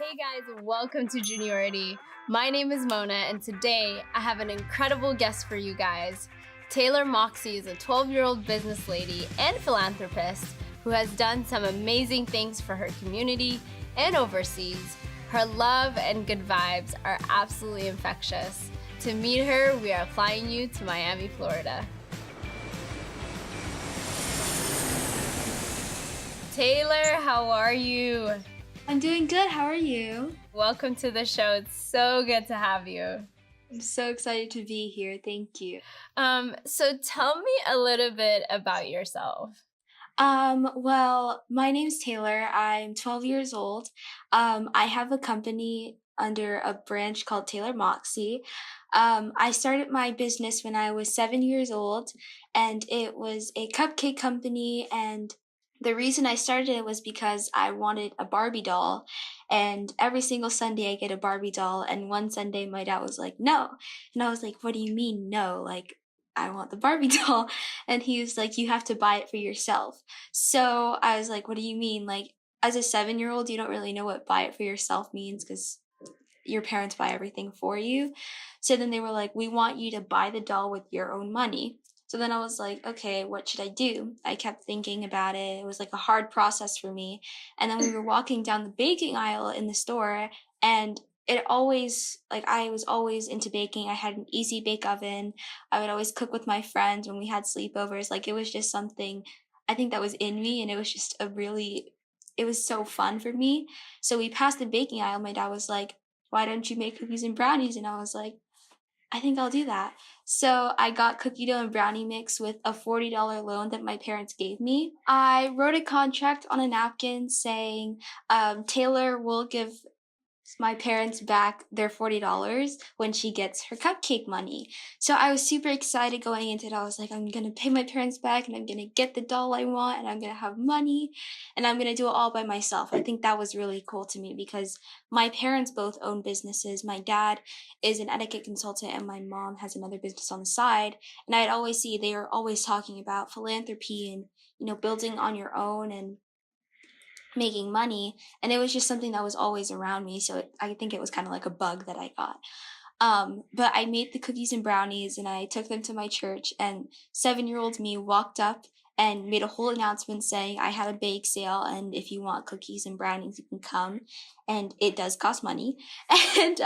Hey guys, welcome to Juniority. My name is Mona, and today I have an incredible guest for you guys. Taylor Moxey is a 12-year-old business lady and philanthropist who has done some amazing things for her community and overseas. Her love and good vibes are absolutely infectious. To meet her, we are flying you to Miami, Florida. Taylor, how are you? I'm doing good. How are you? Welcome to the show. It's so good to have you. I'm so excited to be here. Thank you. So tell me a little bit about yourself. Well, my name's Taylor. I'm 12 years old. I have a company under a branch called Taylor Moxey. I started my business when I was 7 years old, and it was a cupcake company. And the reason I started it was because I wanted a Barbie doll. And every single Sunday I get a Barbie doll. And one Sunday my dad was like, no. And I was like, what do you mean, no? Like, I want the Barbie doll. And he was like, you have to buy it for yourself. So I was like, what do you mean? Like, as a 7-year-old, you don't really know what buy it for yourself means because your parents buy everything for you. So then they were like, we want you to buy the doll with your own money. So then I was like, okay, what should I do? I kept thinking about it. It was like a hard process for me. And then we were walking down the baking aisle in the store, and I was always into baking. I had an easy bake oven. I would always cook with my friends when we had sleepovers. Like, it was just something I think that was in me, and it was just it was so fun for me. So we passed the baking aisle. My dad was like, why don't you make cookies and brownies? And I was like, I think I'll do that. So I got cookie dough and brownie mix with a $40 loan that my parents gave me. I wrote a contract on a napkin saying, Taylor will give my parents back their $40 when she gets her cupcake money. So I was super excited going into it. I was like, I'm going to pay my parents back, and I'm going to get the doll I want, and I'm going to have money, and I'm going to do it all by myself. I think that was really cool to me because my parents both own businesses. My dad is an etiquette consultant, and my mom has another business on the side. And I'd always see they were always talking about philanthropy and, building on your own and making money, and it was just something that was always around me. So I think it was kind of like a bug that I got. But I made the cookies and brownies, and I took them to my church, and 7-year-old me walked up and made a whole announcement saying I had a bake sale, and if you want cookies and brownies, you can come. And it does cost money. And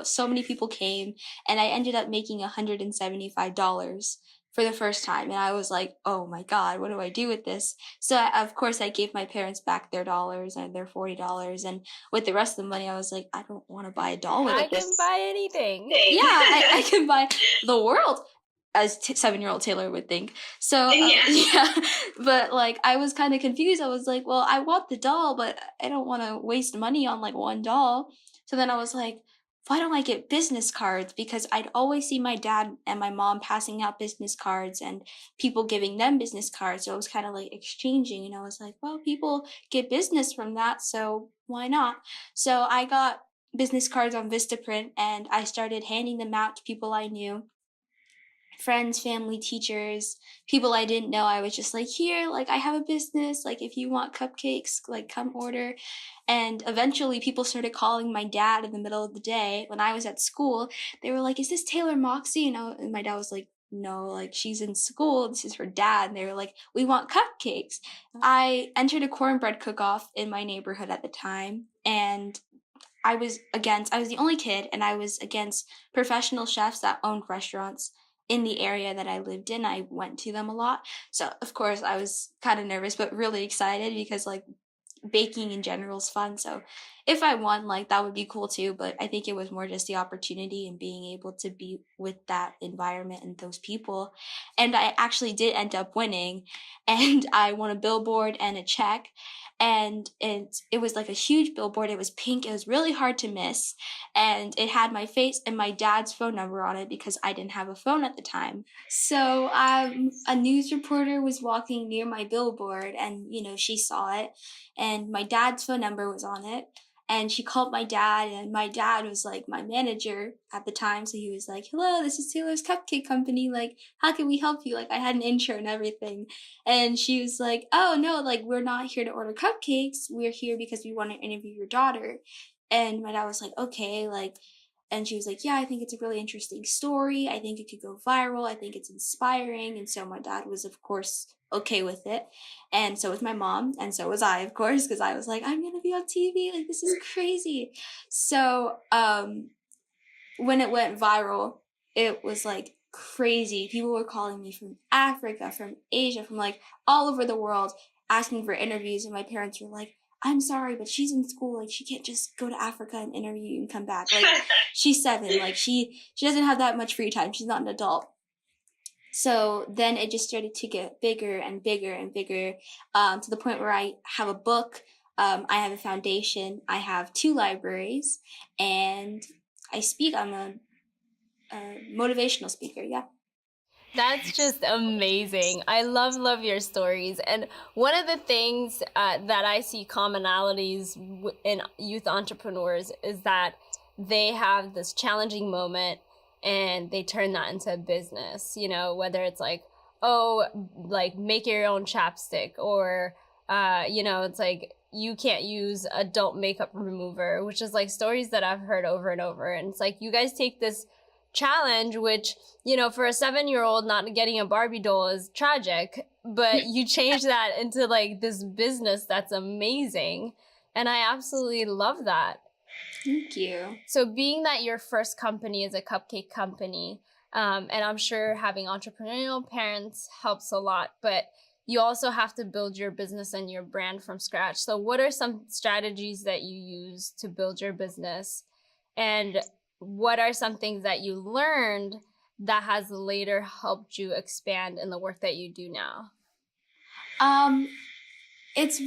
so many people came, and I ended up making $175 for the first time. And I was like, oh my God, what do I do with this? So of course I gave my parents back their dollars and their $40. And with the rest of the money, I was like, I don't want to buy a doll with I this. can buy anything. Yeah, I can buy the world, as 7-year-old Taylor would think. So yeah, but like I was kind of confused. I was like, well, I want the doll, but I don't want to waste money on like one doll. So then I was like, why don't I get business cards? Because I'd always see my dad and my mom passing out business cards and people giving them business cards. So it was kind of like exchanging. And I was like, well, people get business from that, so why not? So I got business cards on Vistaprint, and I started handing them out to people I knew, friends, family, teachers, people I didn't know. I was just like, here, like I have a business, like if you want cupcakes, like come order. And eventually people started calling my dad in the middle of the day when I was at school. They were like, is this Taylor Moxey? And my dad was like, no, like she's in school, this is her dad. And they were like, we want cupcakes. I entered a cornbread cook-off in my neighborhood at the time, and I was the only kid, and I was against professional chefs that owned restaurants in the area that I lived in. I went to them a lot. So, of course, I was kind of nervous, but really excited because, like, baking in general is fun. So, if I won, like, that would be cool too. But I think it was more just the opportunity and being able to be with that environment and those people. And I actually did end up winning, and I won a billboard and a check. And it was like a huge billboard. It was pink. It was really hard to miss. And it had my face and my dad's phone number on it because I didn't have a phone at the time. So a news reporter was walking near my billboard, and, she saw it. And my dad's phone number was on it. and she called my dad, and my dad was like my manager at the time, so he was like, hello, this is Taylor's Cupcake Company, like how can we help you? Like I had an intro and everything. And she was like, oh no, like we're not here to order cupcakes, we're here because we want to interview your daughter. And my dad was like, okay, like, and she was like, yeah, I think it's a really interesting story, I think it could go viral, I think it's inspiring. And so my dad was of course okay with it, and so was my mom, and so was I, of course, because I was like, I'm gonna be on TV, like this is crazy. So when it went viral, it was like crazy. People were calling me from Africa, from Asia, from like all over the world, asking for interviews, and my parents were like, I'm sorry, but she's in school, like she can't just go to Africa and interview you and come back, like she's 7, like she doesn't have that much free time, she's not an adult. So then it just started to get bigger and bigger and bigger, to the point where I have a book, I have a foundation, I have 2 libraries, and I speak. I'm a motivational speaker. Yeah. That's just amazing. I love your stories. And one of the things that I see commonalities in youth entrepreneurs is that they have this challenging moment and they turn that into a business, you know, whether it's like, oh, like make your own chapstick, or, you know, it's like you can't use adult makeup remover, which is like stories that I've heard over and over. And it's like you guys take this challenge, which, you know, for a 7-year-old, not getting a Barbie doll is tragic, but you change that into like this business that's amazing. And I absolutely love that. Thank you. So being that your first company is a cupcake company, and I'm sure having entrepreneurial parents helps a lot, but you also have to build your business and your brand from scratch. So what are some strategies that you use to build your business? And what are some things that you learned that has later helped you expand in the work that you do now? It's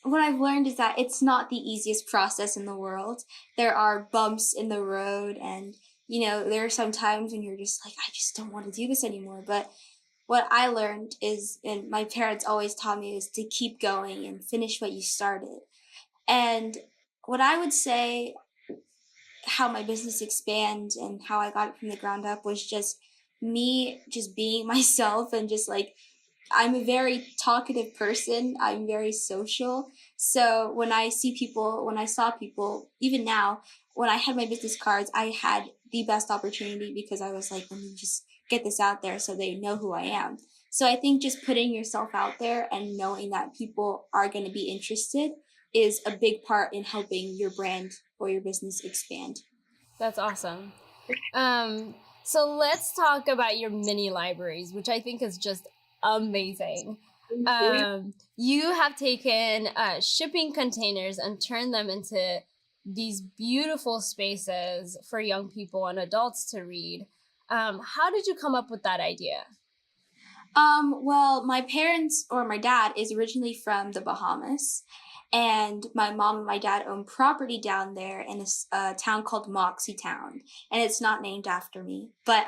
what I've learned is that it's not the easiest process in the world. There are bumps in the road, and there are some times when you're just like, I just don't want to do this anymore. But what I learned is, and my parents always taught me, is to keep going and finish what you started. And what I would say, how my business expands and how I got it from the ground up, was just me just being myself, and just like, I'm a very talkative person. I'm very social. So when I saw people, even now, when I had my business cards, I had the best opportunity because I was like, let me just get this out there so they know who I am. So I think just putting yourself out there and knowing that people are going to be interested is a big part in helping your brand or your business expand. That's awesome. So let's talk about your mini libraries, which I think is just amazing. You have taken shipping containers and turned them into these beautiful spaces for young people and adults to read. How did you come up with that idea? Well, my parents, or my dad, is originally from the Bahamas, and my mom and my dad own property down there in a town called Moxie Town, and it's not named after me. But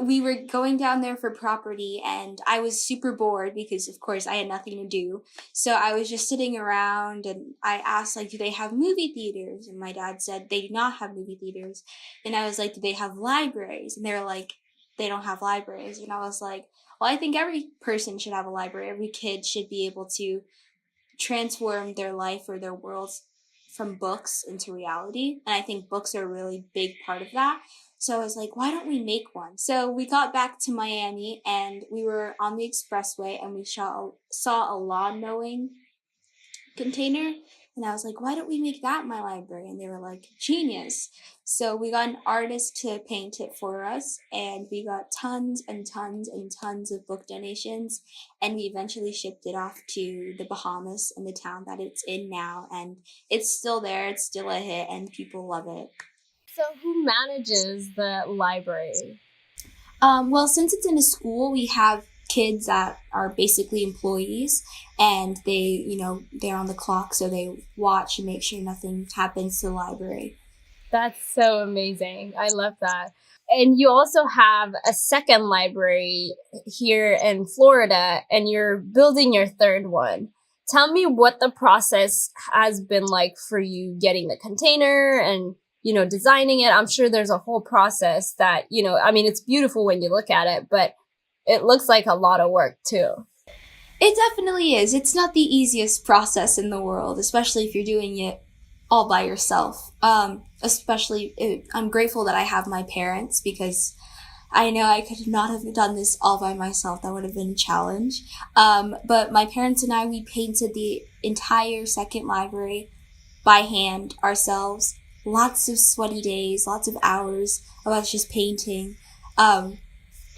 we were going down there for property, and I was super bored because, of course, I had nothing to do. So I was just sitting around, and I asked, like, do they have movie theaters? And my dad said they do not have movie theaters. And I was like, do they have libraries? And they were like, they don't have libraries. And I was like, well, I think every person should have a library. Every kid should be able to transform their life or their worlds from books into reality. And I think books are a really big part of that. So I was like, why don't we make one? So we got back to Miami, and we were on the expressway, and we saw a lawn mowing container. And I was like, why don't we make that my library? And they were like, genius. So we got an artist to paint it for us, and we got tons and tons and tons of book donations. And we eventually shipped it off to the Bahamas and the town that it's in now. And it's still there, it's still a hit, and people love it. So who manages the library? Well, since it's in a school, we have kids that are basically employees, and they're on the clock, so they watch and make sure nothing happens to the library. That's so amazing. I love that. And you also have a second library here in Florida, and you're building your third one. tell me what the process has been like for you getting the container and, designing it. I'm sure there's a whole process that, I mean, it's beautiful when you look at it, but it looks like a lot of work too. It definitely is. It's not the easiest process in the world, especially if you're doing it all by yourself. I'm grateful that I have my parents because I know I could not have done this all by myself. That would have been a challenge. But my parents and I, we painted the entire second library by hand ourselves. Lots of sweaty days, lots of hours of us just painting. Um,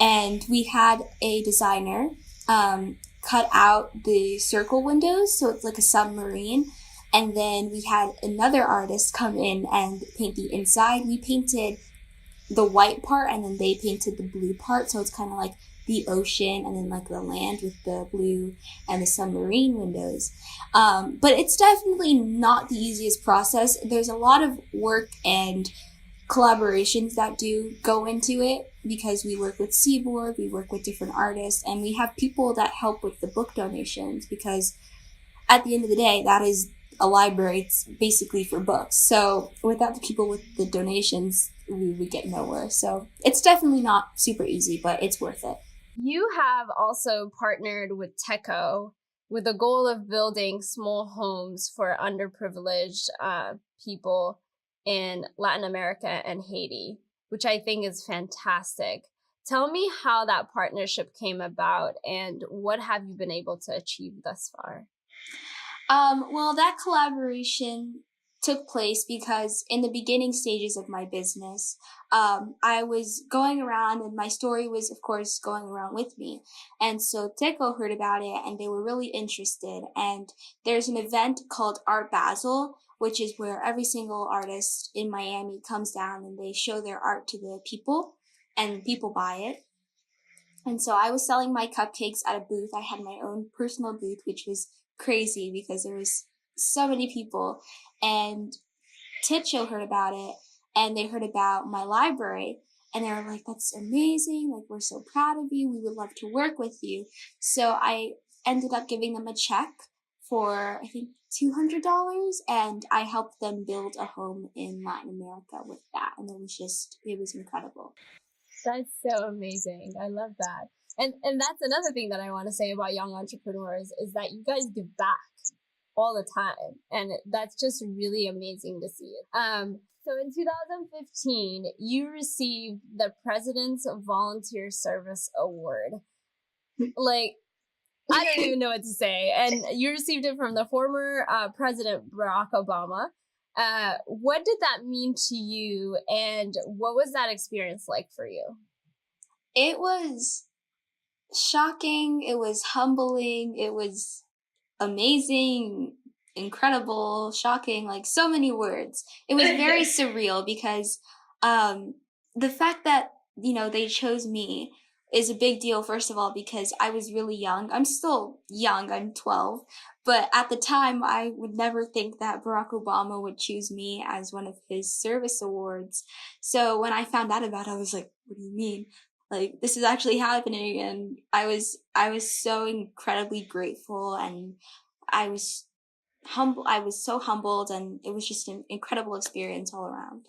and we had a designer cut out the circle windows, so it's like a submarine. And then we had another artist come in and paint the inside. We painted the white part and then they painted the blue part, so it's kind of like the ocean and then like the land with the blue and the submarine windows. But it's definitely not the easiest process. There's a lot of work and collaborations that do go into it because we work with Seaboard, we work with different artists, and we have people that help with the book donations because at the end of the day, that is a library. It's basically for books. So without the people with the donations, we would get nowhere. So it's definitely not super easy, but it's worth it. You have also partnered with TECO with the goal of building small homes for underprivileged people in Latin America and Haiti, which I think is fantastic. Tell me how that partnership came about and what have you been able to achieve thus far? Well, that collaboration took place because in the beginning stages of my business, I was going around and my story was, of course, going around with me. And so Teco heard about it and they were really interested. And there's an event called Art Basel, which is where every single artist in Miami comes down and they show their art to the people and people buy it. And so I was selling my cupcakes at a booth. I had my own personal booth, which was crazy because there was so many people. And Titcho heard about it and they heard about my library and they were like, that's amazing. Like, we're so proud of you. We would love to work with you. So I ended up giving them a check for, I think, $200 and I helped them build a home in Latin America with that. And it was incredible. That's so amazing. I love that. And that's another thing that I want to say about young entrepreneurs is that you guys give back all the time. And that's just really amazing to see. So in 2015, you received the President's Volunteer Service Award. Like, I don't even know what to say. And you received it from the former President Barack Obama. What did that mean to you? And what was that experience like for you? It was shocking. It was humbling. It was amazing, incredible, shocking, like so many words. It was very surreal because the fact that, they chose me is a big deal, first of all, because I was really young. I'm still young, I'm 12. But at the time, I would never think that Barack Obama would choose me as one of his service awards. So when I found out about it, I was like, what do you mean? Like, this is actually happening, and I was so incredibly grateful, and I was so humbled, and it was just an incredible experience all around.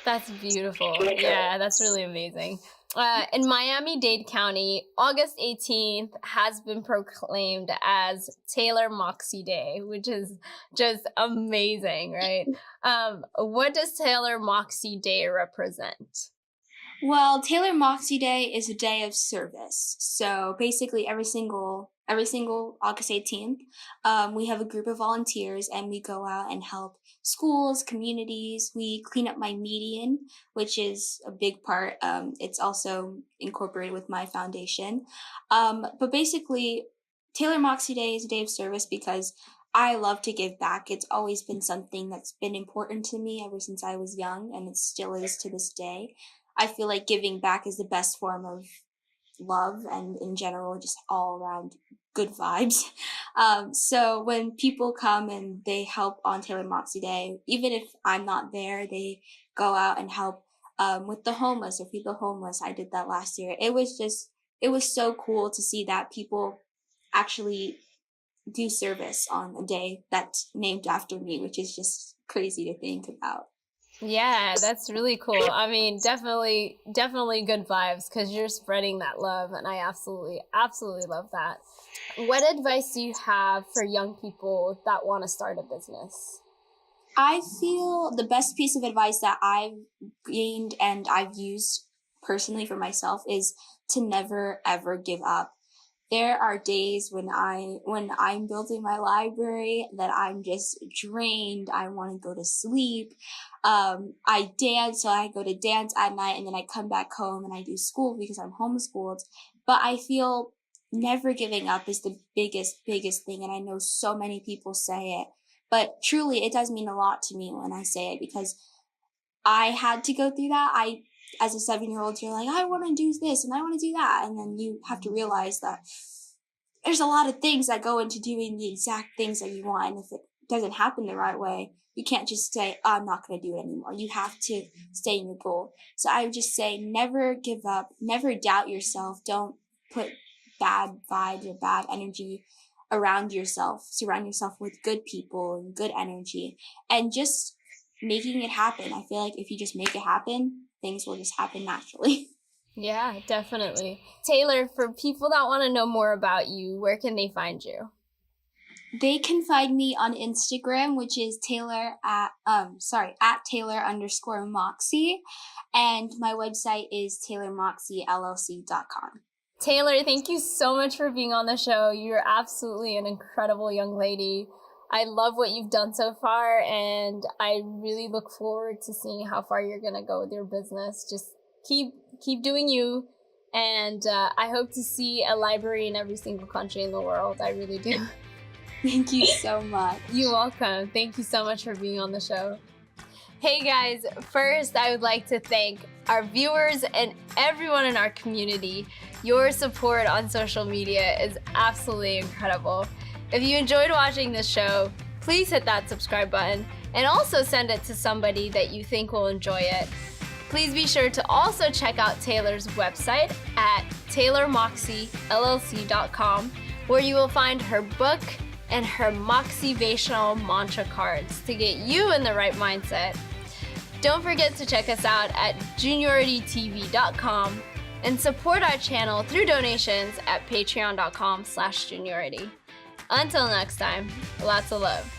That's beautiful. Yeah, that's really amazing. In Miami-Dade County, August 18th has been proclaimed as Taylor Moxey Day, which is just amazing, right? What does Taylor Moxey Day represent? Well, Taylor Moxey Day is a day of service. So basically, every single August 18th, we have a group of volunteers and we go out and help schools, communities. We clean up my median, which is a big part. It's also incorporated with my foundation. But basically, Taylor Moxey Day is a day of service because I love to give back. It's always been something that's been important to me ever since I was young, and it still is to this day. I feel like giving back is the best form of love and in general, just all around good vibes. So when people come and they help on Taylor Moxey Day, even if I'm not there, they go out and help with the homeless or feed the homeless. I did that last year. It was so cool to see that people actually do service on a day that's named after me, which is just crazy to think about. Yeah, that's really cool. I mean, definitely good vibes because you're spreading that love, and I absolutely love that. What advice do you have for young people that want to start a business? I feel the best piece of advice that I've gained and I've used personally for myself is to never ever give up. There are days when I'm building my library that I'm just drained. I want to go to sleep. I dance, so I go to dance at night, and then I come back home and I do school because I'm homeschooled. But I feel never giving up is the biggest thing, and I know so many people say it, but truly it does mean a lot to me when I say it, because I had to go through that. As a 7-year-old, you're like, I want to do this and I want to do that. And then you have to realize that there's a lot of things that go into doing the exact things that you want. And if it doesn't happen the right way, you can't just say, I'm not going to do it anymore. You have to stay in your goal. So I would just say, never give up, never doubt yourself. Don't put bad vibes or bad energy around yourself. Surround yourself with good people and good energy, and just making it happen. I feel like if you just make it happen, things will just happen naturally. Yeah, definitely. Taylor, for people that want to know more about you, where can they find you? They can find me on Instagram, which is at Taylor_Moxie. And my website is taylormoxeyllc.com. Taylor, thank you so much for being on the show. You're absolutely an incredible young lady. I love what you've done so far, and I really look forward to seeing how far you're going to go with your business. Just keep doing you, and I hope to see a library in every single country in the world. I really do. Thank you so much. You're welcome. Thank you so much for being on the show. Hey guys, first I would like to thank our viewers and everyone in our community. Your support on social media is absolutely incredible. If you enjoyed watching this show, please hit that subscribe button and also send it to somebody that you think will enjoy it. Please be sure to also check out Taylor's website at taylormoxeyllc.com, where you will find her book and her Moxivational mantra cards to get you in the right mindset. Don't forget to check us out at junioritytv.com and support our channel through donations at patreon.com/juniority. Until next time, lots of love.